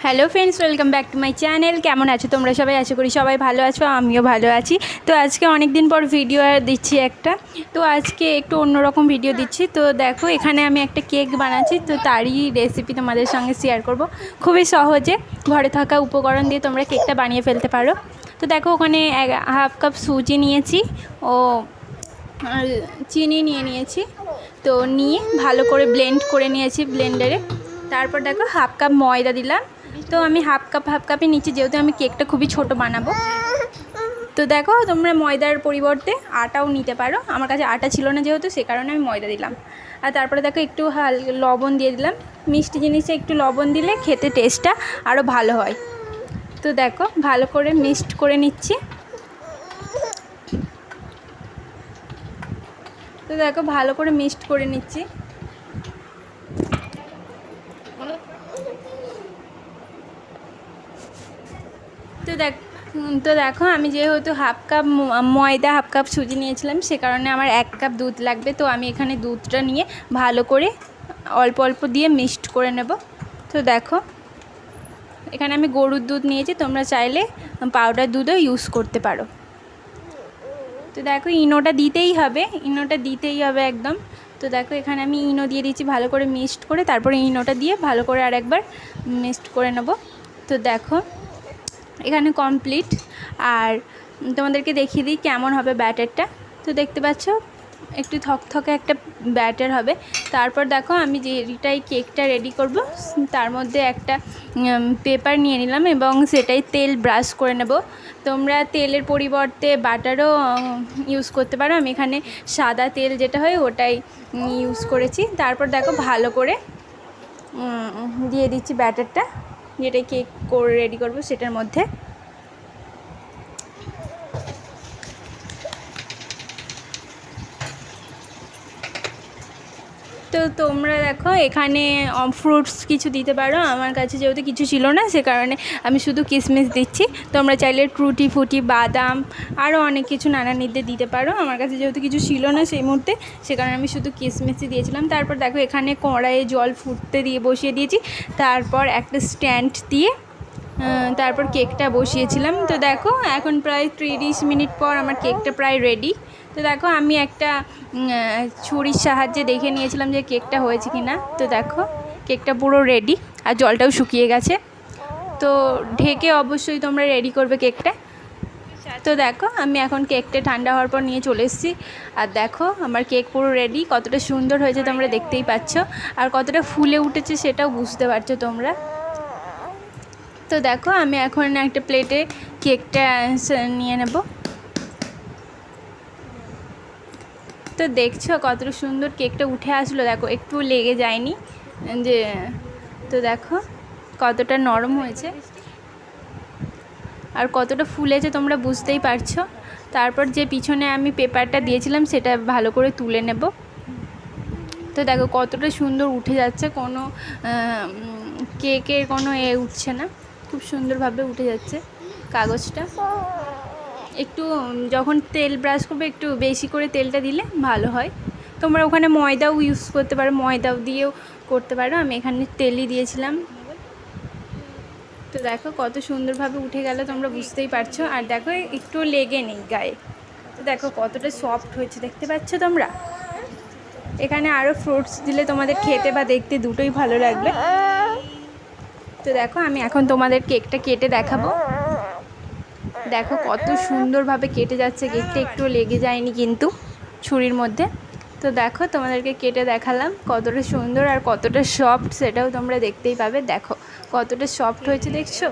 Hello friends, welcome back to my channel. কেমন আছো তোমরা সবাই? আশা করি সবাই ভালো আছো, আমিও ভালো আছি। তো আজকে অনেক দিন পর ভিডিও দিচ্ছি একটা। তো আজকে একটু অন্যরকম ভিডিও দিচ্ছি। তো দেখো, এখানে আমি একটা কেক বানাচ্ছি, তো তারই রেসিপি তোমাদের সঙ্গে শেয়ার করব। খুবই সহজে ঘরে থাকা উপকরণ দিয়ে তোমরা কেকটা বানিয়ে ফেলতে পারো। তো দেখো, ওখানে হাফ কাপ সুজি নিয়েছি ও চিনি নিয়েছি। তো নিয়ে ভালো করে ব্লেন্ড করে নিয়েছি ব্লেন্ডারে। তারপর দেখো হাফ কাপ ময়দা দিলাম। তো আমি হাফ কাপই নিচ্ছি, যেহেতু আমি কেকটা খুবই ছোট বানাবো। তো দেখো, তোমরা ময়দার পরিবর্তে আটাও নিতে পারো। আমার কাছে আটা ছিল না যেহেতু, সে কারণে আমি ময়দা দিলাম। আর তারপরে দেখো একটু লবণ দিয়ে দিলাম। মিষ্টি জিনিসে একটু লবণ দিলে খেতে টেস্টটা আরও ভালো হয়। তো দেখো, ভালো করে মিক্সড করে নিচ্ছি। তো দেখো, ভালো করে মিক্সড করে নিচ্ছি। তো দেখো, আমি যেহেতু হাফ কাপ ময়দা হাফ কাপ সুজি নিয়েছিলাম, সে কারণে আমার 1 কাপ দুধ লাগবে। তো আমি এখানে দুধটা নিয়ে ভালো করে অল্প অল্প দিয়ে মিক্সড করে নেব। তো দেখো, এখানে আমি গরুর দুধ নিয়েছি, তোমরা চাইলে পাউডার দুধও ইউজ করতে পারো। তো দেখো, ইনোটা দিতেই হবে একদম। তো দেখো, এখানে আমি ইনো দিয়ে দিচ্ছি ভালো করে মিক্সড করে। তারপরে ইনোটা দিয়ে ভালো করে আরেকবার মিক্সড করে নেব। তো দেখো, এখানে কমপ্লিট। আর তোমাদেরকে দেখিয়ে দিই কেমন হবে ব্যাটারটা। তো দেখতে পাচ্ছ, একটু থকথকে একটা ব্যাটার হবে। তারপর দেখো, আমি যেটাই কেকটা রেডি করব, তার মধ্যে একটা পেপার নিয়ে নিলাম এবং সেটাই তেল ব্রাশ করে নেব। তোমরা তেলের পরিবর্তে বাটারও ইউজ করতে পারো। আমি এখানে সাদা তেল যেটা হয় ওটাই ইউজ করেছি। তারপর দেখো, ভালো করে দিয়ে দিচ্ছি ব্যাটারটা, যেটাই কেক করে রেডি করব সেটার মধ্যে। তো তোমরা দেখো, এখানে ফ্রুটস কিছু দিতে পারো। আমার কাছে যেহেতু কিছু ছিল না, সে কারণে আমি শুধু কিশমিশ দিচ্ছি। তোমরা চাইলে টুটি ফুটি বাদাম আরও অনেক কিছু নানানিতে দিতে পারো। আমার কাছে যেহেতু কিছু ছিল না সেই মুহূর্তে, সে কারণে আমি শুধু কিশমিশই দিয়েছিলাম। তারপর দেখো, এখানে কড়াইয়ে জল ফুটতে দিয়ে বসিয়ে দিয়েছি। তারপর একটা স্ট্যান্ড দিয়ে তারপর কেকটা বসিয়েছিলাম। তো দেখো, এখন প্রায় 30 মিনিট পর আমার কেকটা প্রায় রেডি। তো দেখো, আমি একটা ছুরির সাহায্যে দেখে নিয়েছিলাম যে কেকটা হয়েছে কি না। তো দেখো, কেকটা পুরো রেডি আর জলটাও শুকিয়ে গেছে। তো ঢেকে অবশ্যই তোমরা রেডি করবে কেকটা। তো দেখো, আমি এখন কেকটা ঠান্ডা হওয়ার পর নিয়ে চলে এসেছি। আর দেখো, আমার কেক পুরো রেডি। কতটা সুন্দর হয়েছে তোমরা দেখতেই পাচ্ছ, আর কতটা ফুলে উঠেছে সেটাও বুঝতে পারছো তোমরা। তো দেখো, আমি এখন একটা প্লেটে কেকটা নিয়ে নেব। তো দেখছো কতটা সুন্দর কেকটা উঠে আসলো, দেখো একটু লেগে যায়নি যে। তো দেখো কতটা নরম হয়েছে আর কতটা ফুলেছে তোমরা বুঝতেই পারছো। তারপর যে পিছনে আমি পেপারটা দিয়েছিলাম সেটা ভালো করে তুলে নেব। তো দেখো কতটা সুন্দর উঠে যাচ্ছে, কোনো কেকের কোনো উঠছে না, খুব সুন্দরভাবে উঠে যাচ্ছে কাগজটা। একটু যখন তেল ব্রাশ করবে, একটু বেশি করে তেলটা দিলে ভালো হয়। তোমরা ওখানে ময়দাও ইউজ করতে পারো, ময়দাও দিয়েও করতে পারো। আমি এখানে তেলই দিয়েছিলাম। তো দেখো কত সুন্দরভাবে উঠে গেল, তোমরা বুঝতেই পারছো। আর দেখো, একটু লেগে নেই গায়ে। তো দেখো কতটা সফট হয়েছে, দেখতে পাচ্ছ তোমরা। এখানে আরও ফ্রুটস দিলে তোমাদের খেতে বা দেখতে দুটোই ভালো লাগবে। তো দেখো, আমি এখন তোমাদের কেকটা কেটে দেখাবো। দেখো কত সুন্দরভাবে কেটে যাচ্ছে কেকটা, একটু লেগে যায়নি কিন্তু ছুরির মধ্যে। তো দেখো, তোমাদেরকে কেটে দেখালাম কতটা সুন্দর আর কতটা সফট, সেটাও তোমরা দেখতেই পাবে। দেখো কতটা সফট হয়েছে, দেখছো।